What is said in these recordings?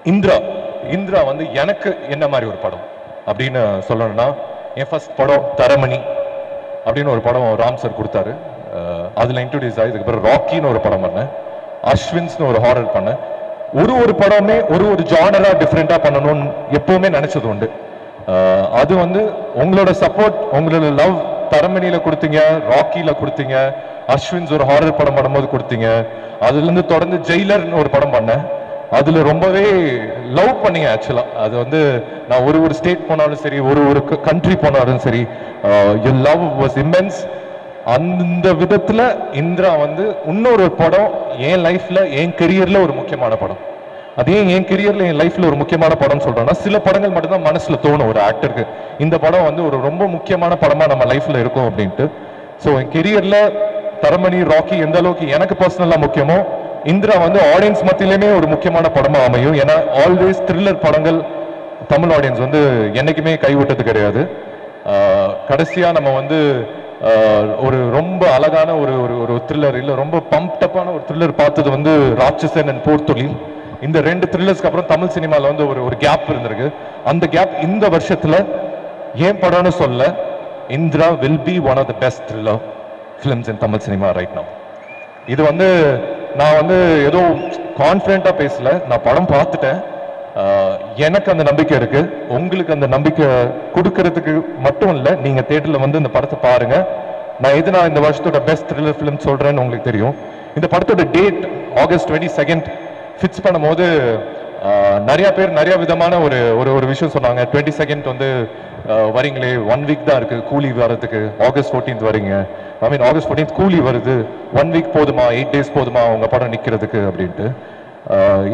இந்திரா இந்திரா வந்து எனக்கு என்ன மாதிரி ஒரு படம் அப்படின்னு சொல்லணும்னா, என் ஃபர்ஸ்ட் படம் தரமணி அப்படின்னு ஒரு படம் ராம் சார் கொடுத்தாரு. அதில் இன்ட்ரோடியூஸ் ஆகி இதுக்கப்புறம் ராக்கின்னு ஒரு படம் பண்ணேன், அஸ்வின்ஸ்னு ஒரு ஹாரர் பண்ணேன். ஒரு படமே ஒரு ஜானரா டிஃப்ரெண்டா பண்ணணும்னு எப்பவுமே நினைச்சது உண்டு. அது வந்து உங்களோட சப்போர்ட், உங்களோட லவ் தரமணியில கொடுத்தீங்க, ராக்கில கொடுத்தீங்க, அஸ்வின்ஸ் ஒரு ஹாரர் படம் பண்ணும்போது கொடுத்தீங்க. அதுல இருந்து தொடர்ந்து ஜெயிலர்னு ஒரு படம் பண்ணேன். அதுல ரொம்பவே லவ் பண்ணீங்க. ஆக்சுவலா அது வந்து நான் ஒரு ஸ்டேட் போனாலும் சரி, ஒரு கண்ட்ரி போனாலும் சரி, யுவர் லவ் வாஸ் இம்மென்ஸ். அந்த விதத்துல இந்திரா வந்து இன்னொரு படம் என் லைஃப்ல, என் கெரியர்ல ஒரு முக்கியமான படம். அதே என் கெரியர்ல, என் லைஃப்ல ஒரு முக்கியமான படம் சொல்றேன்னா, சில படங்கள் மட்டும்தான் மனசுல தோணும் ஒரு ஆக்டருக்கு, இந்த படம் வந்து ஒரு ரொம்ப முக்கியமான படமா நம்ம லைஃப்ல இருக்கும் அப்படின்ட்டு. ஸோ என் கெரியர்ல தரமணி, ராக்கி எந்த அளவுக்கு எனக்கு பர்சனலா முக்கியமோ, இந்திரா வந்து ஆடியன்ஸ் மத்தியிலுமே ஒரு முக்கியமான படமா அமையும். ஏன்னா ஆல்வேஸ் த்ரில்லர் படங்கள் தமிழ் ஆடியன்ஸ் வந்து என்னைக்குமே கைவிட்டது கிடையாது. கடைசியா நம்ம வந்து ஒரு ரொம்ப அழகான ஒரு த்ரில்லர், இல்ல ரொம்ப பம்ப்டப்பான ஒரு த்ரில்லர் பார்த்தது வந்து ராட்சசன் அண்ட் போர்த்தொழில். இந்த 2 த்ரில்லர்ஸ்க்கு அப்புறம் தமிழ் சினிமாவில் வந்து ஒரு கேப் இருந்திருக்கு. அந்த கேப் இந்த வருஷத்துல ஏன் படம்னு சொல்ல, Indra will be one of the best thriller films in Tamil cinema right now. இது வந்து நான் வந்து ஏதோ கான்ஃபிடென்ட்டா பேசல, நான் படம் பார்த்துட்டேன். எனக்கு அந்த நம்பிக்கை இருக்கு. உங்களுக்கு அந்த நம்பிக்கை கொடுக்கறதுக்கு மட்டும் இல்லை, நீங்க தியேட்டர்ல வந்து இந்த படத்தை பாருங்க. நான் இந்த வருஷத்தோட பெஸ்ட் த்ரில்லர் ஃபிலிம் சொல்றேன்னு உங்களுக்கு தெரியும். இந்த படத்தோட டேட் ஆகஸ்ட் 22 ஃபிக்ஸ் பண்ணும்போது நிறைய பேர் நிறைய விதமான ஒரு விஷயம் சொன்னாங்க. 22 வந்து வரீங்களே, 1 வீக் தான் இருக்கு கூலி வரதுக்கு, ஆகஸ்ட் 14 வரீங்க, ஐ மீன் ஆகஸ்ட் 14 கூலி வருது, 1 வீக் போதுமா, 8 days போதுமா உங்க படம் நிக்கிறதுக்கு அப்படின்ட்டு.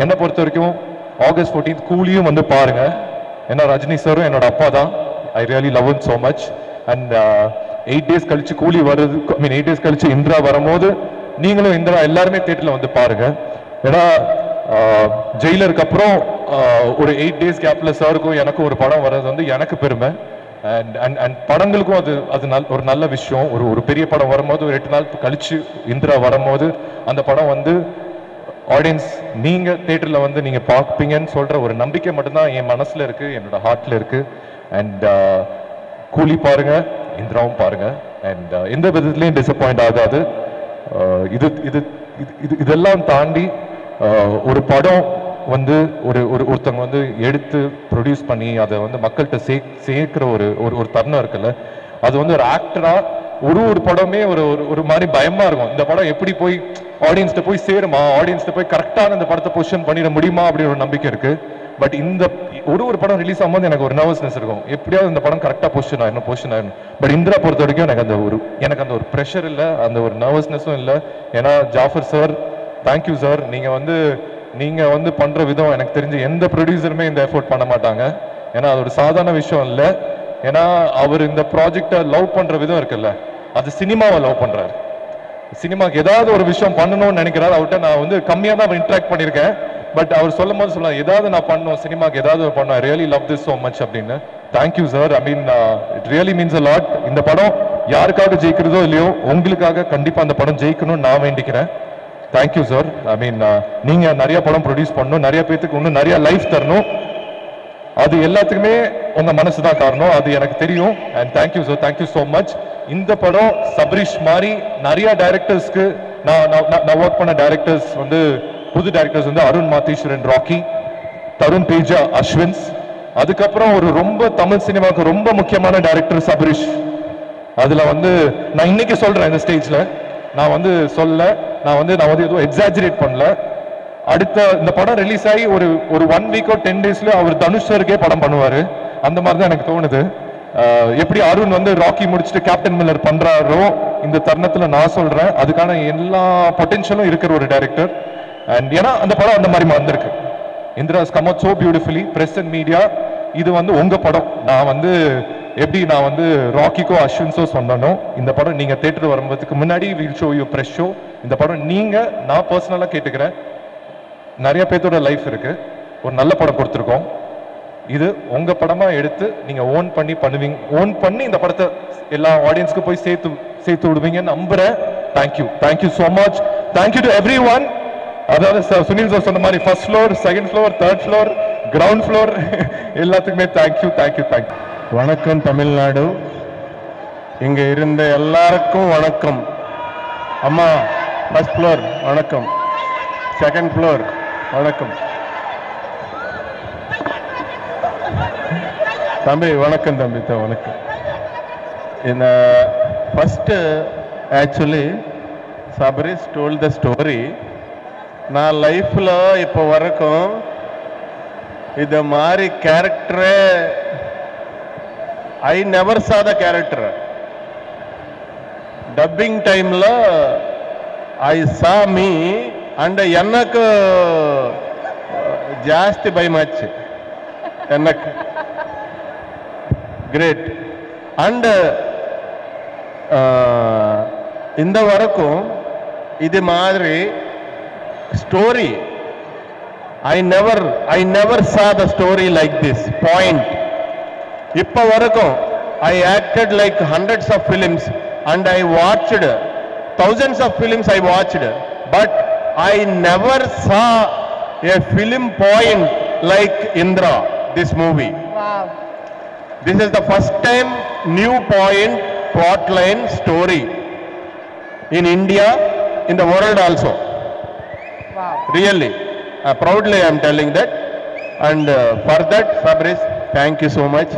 என்னை பொறுத்த வரைக்கும் ஆகஸ்ட் 14 கூலியும் வந்து பாருங்க. ஏன்னா ரஜினி சாரும் என்னோட அப்பா தான். I really love him so much. And 8 days கழிச்சு கூலி வருது, ஐ மீன் 8 days கழிச்சு இந்திரா வரும்போது நீங்களும் இந்திரா எல்லாருமே தியேட்டர்ல வந்து பாருங்க. ஏன்னா ஜெயிலருக்கு அப்புறம் ஒரு 8 days கேப்ல சாருக்கும் எனக்கும் ஒரு படம் வர்றது வந்து எனக்கு பெருமை. அண்ட் படங்களுக்கும் அது ஒரு நல்ல விஷயம். ஒரு பெரிய படம் வரும்போது ஒரு 8 நாள் கழிச்சு இந்திரா வரும்போது அந்த படம் வந்து ஆடியன்ஸ் நீங்க தியேட்டர்ல வந்து நீங்க பார்ப்பீங்கன்னு சொல்ற ஒரு நம்பிக்கை மட்டும்தான் என் மனசுல இருக்கு, என்னோட ஹார்ட்ல இருக்கு. அண்ட் கூலி பாருங்க, இந்திராவும் பாருங்க. அண்ட் எந்த விதத்துலயும் டிசப்பாயிண்ட் ஆகாது. இதெல்லாம் தாண்டி ஒரு படம் வந்து ஒருத்தவங்க வந்து எடுத்து ப்ரொடியூஸ் பண்ணி அதை வந்து மக்கள்கிட்ட சேர்க்கிற ஒரு தருணம் இருக்குல்ல, அது வந்து ஒரு ஆக்டரா ஒரு படமே ஒரு மாதிரி பயமா இருக்கும். இந்த படம் எப்படி போய் ஆடியன்ஸ்ட போய் சேருமா, ஆடியன்ஸ்ட போய் கரெக்டான இந்த படத்தை பொசிஷன் பண்ணிட முடியுமா அப்படின்னு ஒரு நம்பிக்கை இருக்கு. பட் இந்த ஒரு படம் ரிலீஸ் ஆகும்போது எனக்கு ஒரு நர்வஸ்னஸ் இருக்கும், எப்படியாவது இந்த படம் கரெக்டாக பொசிஷன் ஆயிடும். பட் இந்திரா பொறுத்த வரைக்கும் எனக்கு அந்த ஒரு ப்ரெஷர் இல்லை, அந்த ஒரு நர்வஸ்னஸும் இல்லை. ஏன்னா ஜாஃபர் சார், தேங்க்யூ சார், நீங்க வந்து பண்ற விதம் எனக்கு தெரிஞ்சு எந்த ப்ரொடியூசருமே இந்த எஃபோர்ட் பண்ண மாட்டாங்க. ஏன்னா அது ஒரு சாதாரண விஷயம் இல்லை. ஏன்னா அவர் இந்த ப்ராஜெக்டை லவ் பண்ற விதம் இருக்குல்ல, அது சினிமாவை லவ் பண்றாரு. சினிமாக்கு ஏதாவது ஒரு விஷயம் பண்ணணும்னு நினைக்கிறாரு. அவர்கிட்ட நான் வந்து கம்மியா தான் இன்ட்ராக்ட் பண்ணியிருக்கேன். பட் அவர் சொல்லும் போது சொல்லுவாங்க, ஏதாவது நான் பண்ணணும் சினிமாக்கு, ஏதாவது பண்ண really love this so much அப்படின்னு. Thank you sir. I mean it really means a lot. இந்த படம் யாருக்காக ஜெயிக்கிறதோ இல்லையோ, உங்களுக்காக கண்டிப்பா அந்த படம் ஜெயிக்கணும்னு நான் வேண்டிக்கிறேன். Thank you sir. ஐ மீன் நீங்க நிறைய படம் ப்ரொடியூஸ் பண்ணணும், நிறைய பேருக்கு இன்னும் நிறைய லைஃப் தரணும். அது எல்லாத்துக்குமே உங்க மனசு தான் காரணம், அது எனக்கு தெரியும். And thank you sir, thank you so much. இந்த படம் சபரிஷ் மாதிரி நிறைய டைரக்டர்ஸ்க்கு நான் ஒர்க் பண்ண டைரக்டர்ஸ் வந்து, புது டைரக்டர்ஸ் வந்து அருண் மாதீஸ்வரன் ராக்கி, தருண் தேஜா அஸ்வின்ஸ், அதுக்கப்புறம் ரொம்ப தமிழ் சினிமாவுக்கு ரொம்ப முக்கியமான டைரக்டர் சபரிஷ். அதுல வந்து நான் இன்னைக்கு சொல்றேன் இந்த ஸ்டேஜ்ல, நான் வந்து எதுவும் எக்ஸாஜரேட் பண்ணல. அடுத்த இந்த படம் ரிலீஸ் ஆகி ஒரு 1 வீக்கோ 10 daysல அவர் தனுஷ் சாருக்கே படம் பண்ணுவாரு. அந்த மாதிரி தான் எனக்கு தோணுது. எப்படி அருண் வந்து ராக்கி முடிச்சுட்டு கேப்டன் மில்லர் பண்றாரோ, இந்த தருணத்துல நான் சொல்றேன் அதுக்கான எல்லா பொட்டன்ஷியலும் இருக்கிற ஒரு டைரக்டர். அண்ட் ஏன்னா அந்த படம் அந்த மாதிரி வந்திருக்கு. Indira has come out so beautifully. Press and media, இது வந்து உங்க படம். நான் வந்து ராக்கிக்கோ அஸ்வின்ஸோ சொன்னனோ, இந்த படம் நீங்க தியேட்டர் வரும்போதுக்கு முன்னாடி will show you press show. இந்த படம் நான் பர்சனலா கேட்டுக்கிறேன், நிறைய பேர்த்தோட லைஃப் இருக்கு, ஒரு நல்ல படம் கொடுத்துருக்கோம். இது உங்க படமா எடுத்து நீங்க ஓன் பண்ணி இந்த படத்தை எல்லா ஆடியன்ஸ்க்கு போய் சேர்த்து விடுவீங்கன்னு நம்புறேன். Thank you so much. Thank you to every one. அதாவது சுனில் சார் சொன்ன மாதிரி first floor, second floor, third floor, ground floor எல்லாத்துக்குமே தேங்க்யூ. வணக்கம் தமிழ்நாடு. இங்க இருந்த எல்லாருக்கும் வணக்கம். அம்மா ஃபர்ஸ்ட் ஃப்ளோர் வணக்கம், செகண்ட் ஃப்ளோர் வணக்கம், தம்பி வணக்கம், தம்பி வணக்கம். In first actually Sabris told the story. நான் லைஃப்ல இப்போ வரைக்கும் இது மாதிரி கேரக்டரே I never saw the character. Dubbing time la I saw me and எனக்கு ஜாஸ்தி பயமாச்சு. எனக்கு great. And இந்த வரைக்கும் இது மாதிரி story I never saw the story like this point. இப்ப வரைக்கும் I acted like hundreds of films and I watched thousands of films I watched, but I never saw a film point like Indra, this movie. Wow. This is the first time new point, plot line, story in India, in the world also. Wow. Really, proudly I am telling that, and for that Sabris, thank you so much.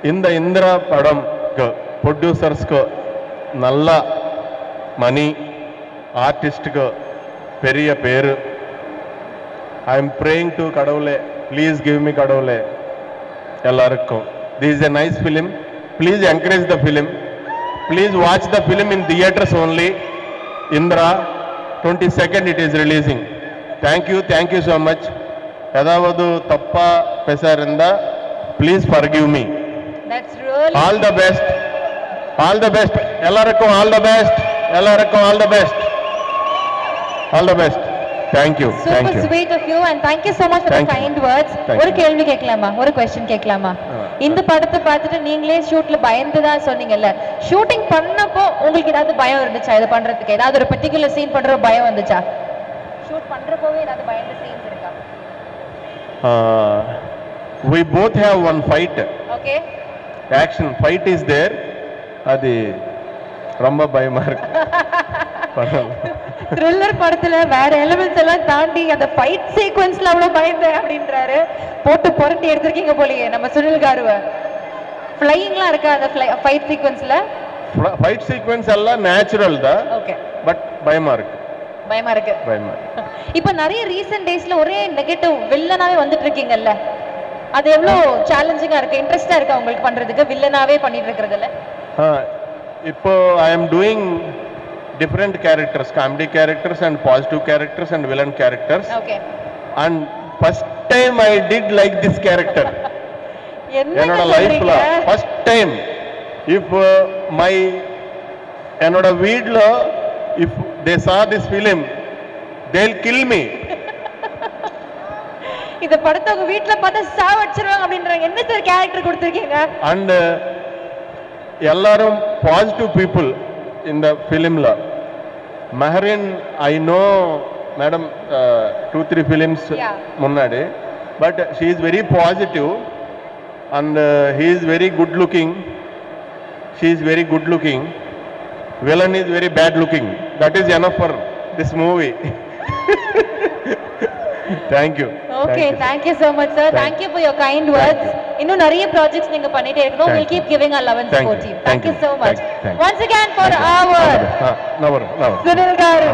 In the Indra padam producers ko nalla money, artist ko periya peru. I am praying to Kadavule, please give me Kadavule ellarukkum. This is a nice film. Please encourage the film. Please watch the film in theaters only. Indra, 22nd it is releasing. Thank you so much. Yadavadu tappa pesarinda, please forgive me. That's really All the best. All the best. Ellarukku all the best. Ellarukku all the best. All the best. Thank you. super sweet of you and thank you so much for the kind words. ஒரு கேள்வி கேட்கலாமா? ஒரு question கேட்கலாமா? இந்த படத்தை பார்த்துட்டு நீங்களே ஷூட்ல பயந்துதா சொன்னீங்கல்ல, ஷூட்டிங் பண்ணப்போ உங்களுக்கு ஏதாவது பயம் இருந்துச்சா? இது பண்றதுக்கு ஏதாவது ஒரு பர்టిక్యులர் சீன் பண்ற பயம் வந்துச்சா? ஷூட் பண்றப்போவே ஏதாவது பயந்த சீன்ஸ் இருக்கா? We both have one fight. Okay. Action fight is there. அது ரொம்ப பயமா இருக்கு. த்ரில்லர் படத்துல வேற எலிமெண்ட்ஸ் எல்லாம் தாண்டி அந்த ஃபைட் சீக்வென்ஸ்ல அவ்வளவு பயந்தேன் அப்படின்றாரு. போட்டு புரட்டி எடுத்திருக்கீங்க போலயே நம்ம சுனில் காருவ. ஃளையிங்லாம் இருக்கா அந்த ஃபைட் சீக்வென்ஸ்ல? ஃபைட் சீக்வென்ஸ் எல்லாம் நேச்சுரல் தான். ஓகே. பட் பயமா இருக்கு. இப்போ நிறைய ரீசன்ட் டேஸ்ல ஒரே நெகட்டிவ் வில்லனாவே வந்துட்டு இருக்கீங்கல்ல, அது எவ்வளவு சேலஞ்சிங்கா இருக்கு, இன்ட்ரெஸ்டா இருக்கா உங்களுக்கு பண்றதுக்கு வில்லனாவே பண்ணிட்டு இருக்கிறதுல? இப்போ I am doing different characters, comedy characters and positive characters and villain characters. Okay. And first time I did like this character. என்னோட லைஃப்ல first time. If my என்னோட வீட்ல if they saw this film they'll kill me. இந்த படத்தை உங்க வீட்ல பார்த்தா சாவடிச்சிருவாங்க அப்படின்றாங்க. என்ன சார் கேரக்டர் கொடுத்திருக்கீங்க? And எல்லாரும் positive people in the film la. Maharin, I know madam 2-3 films munnadi, but she is very positive and he is very good looking. She is very good looking. Villain is very bad looking. That is enough for this movie. Thank you. Okay, thank you so much sir. Thank you for your kind words. இன்னும் நிறைய projects நீங்க பண்ணிட்டே இருக்கணும். We'll keep giving our love and support to you. Thank you so much. Once again for our Sunil Garu.